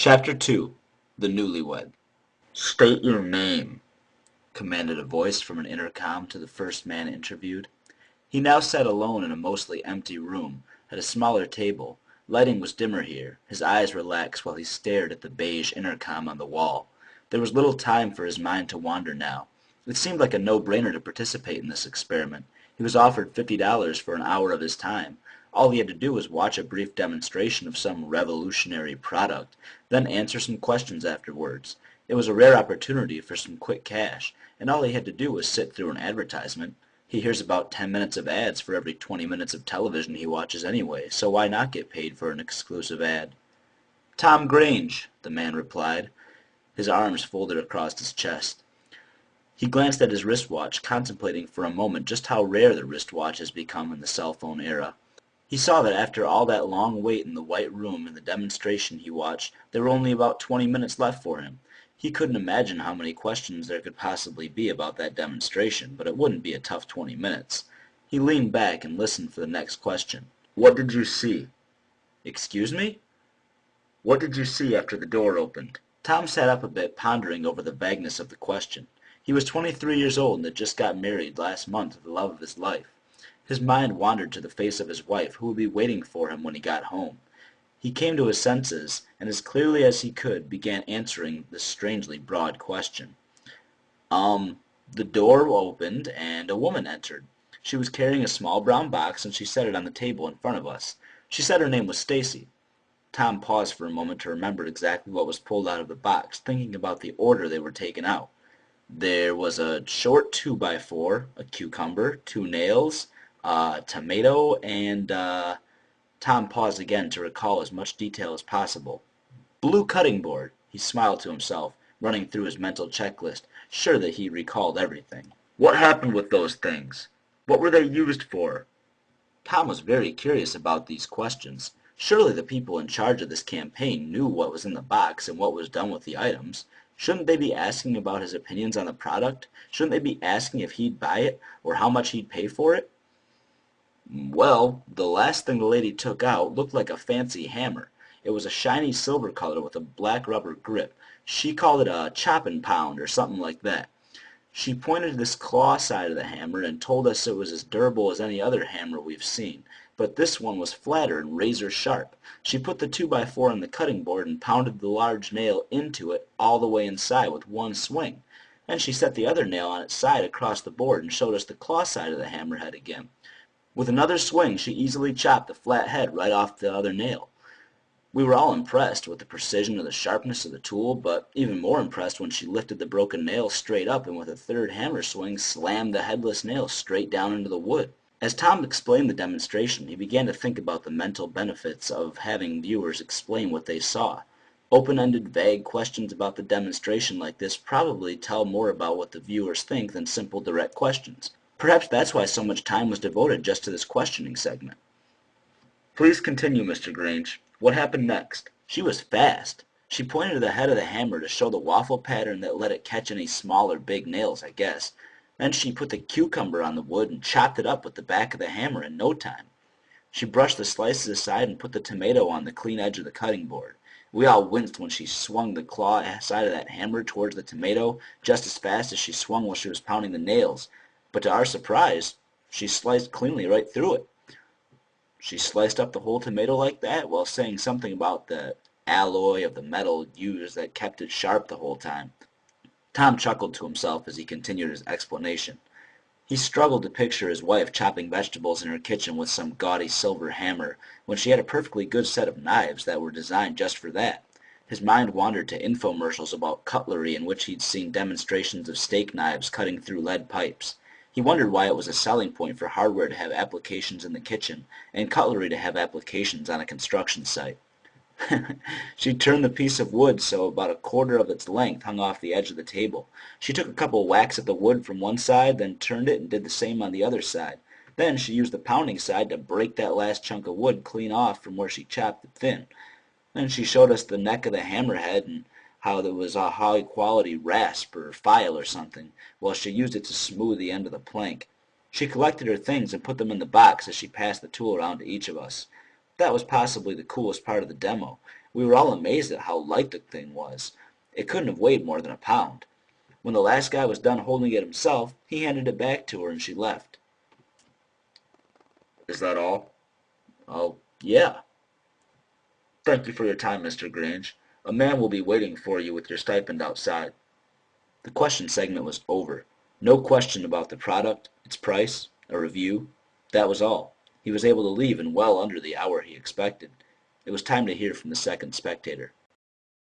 Chapter 2 The Newly Wed. "State your name," commanded a voice from an intercom to the first man interviewed. He now sat alone in a mostly empty room, at a smaller table. Lighting was dimmer here. His eyes relaxed while he stared at the beige intercom on the wall. There was little time for his mind to wander now. It seemed like a no-brainer to participate in this experiment. He was offered $50 for an hour of his time. All he had to do was watch a brief demonstration of some revolutionary product, then answer some questions afterwards. It was a rare opportunity for some quick cash, and all he had to do was sit through an advertisement. He hears about 10 minutes of ads for every 20 minutes of television he watches anyway, so why not get paid for an exclusive ad? "Tom Grange," the man replied, his arms folded across his chest. He glanced at his wristwatch, contemplating for a moment just how rare the wristwatch has become in the cell phone era. He saw that after all that long wait in the white room and the demonstration he watched, there were only about 20 minutes left for him. He couldn't imagine how many questions there could possibly be about that demonstration, but it wouldn't be a tough 20 minutes. He leaned back and listened for the next question. "What did you see?" "Excuse me?" "What did you see after the door opened?" Tom sat up a bit, pondering over the vagueness of the question. He was 23 years old and had just got married last month to the love of his life. His mind wandered to the face of his wife, who would be waiting for him when he got home. He came to his senses, and as clearly as he could began answering this strangely broad question. The door opened, and a woman entered. She was carrying a small brown box, and she set it on the table in front of us. She said her name was Stacy." Tom paused for a moment to remember exactly what was pulled out of the box, thinking about the order they were taken out. There was a short 2x4, a cucumber, 2 nails, a tomato, and Tom paused again to recall as much detail as possible. "Blue cutting board," he smiled to himself, running through his mental checklist, sure that he recalled everything. "What happened with those things? What were they used for?" Tom was very curious about these questions. Surely the people in charge of this campaign knew what was in the box and what was done with the items. Shouldn't they be asking about his opinions on the product? Shouldn't they be asking if he'd buy it, or how much he'd pay for it? Well, the last thing the lady took out looked like a fancy hammer. It was a shiny silver color with a black rubber grip. She called it a chopping pound or something like that. She pointed to this claw side of the hammer and told us it was as durable as any other hammer we've seen, but this one was flatter and razor sharp. She put the 2x4 on the cutting board and pounded the large nail into it all the way inside with one swing. Then she set the other nail on its side across the board and showed us the claw side of the hammerhead again. With another swing she easily chopped the flat head right off the other nail. We were all impressed with the precision and the sharpness of the tool, but even more impressed when she lifted the broken nail straight up and with a third hammer swing slammed the headless nail straight down into the wood. As Tom explained the demonstration, he began to think about the mental benefits of having viewers explain what they saw. Open-ended, vague questions about the demonstration like this probably tell more about what the viewers think than simple, direct questions. Perhaps that's why so much time was devoted just to this questioning segment. "Please continue, Mr. Grange. What happened next?" "She was fast. She pointed to the head of the hammer to show the waffle pattern that let it catch any small or big nails, I guess. Then she put the cucumber on the wood and chopped it up with the back of the hammer in no time. She brushed the slices aside and put the tomato on the clean edge of the cutting board. We all winced when she swung the claw side of that hammer towards the tomato just as fast as she swung while she was pounding the nails, but to our surprise, she sliced cleanly right through it. She sliced up the whole tomato like that while saying something about the alloy of the metal used that kept it sharp the whole time." Tom chuckled to himself as he continued his explanation. He struggled to picture his wife chopping vegetables in her kitchen with some gaudy silver hammer, when she had a perfectly good set of knives that were designed just for that. His mind wandered to infomercials about cutlery in which he'd seen demonstrations of steak knives cutting through lead pipes. He wondered why it was a selling point for hardware to have applications in the kitchen, and cutlery to have applications on a construction site. She turned the piece of wood so about a quarter of its length hung off the edge of the table. She took a couple whacks at the wood from one side, then turned it and did the same on the other side. Then she used the pounding side to break that last chunk of wood clean off from where she chopped it thin. Then she showed us the neck of the hammerhead and how there was a high-quality rasp or file or something, while she used it to smooth the end of the plank. She collected her things and put them in the box as she passed the tool around to each of us. That was possibly the coolest part of the demo. We were all amazed at how light the thing was. It couldn't have weighed more than a pound. When the last guy was done holding it himself, he handed it back to her and she left. Is that all? Oh, yeah. Thank you for your time, Mr. Grange. A man will be waiting for you with your stipend outside. The question segment was over. No question about the product, its price, a review. That was all. He was able to leave in well under the hour he expected. It was time to hear from the second spectator.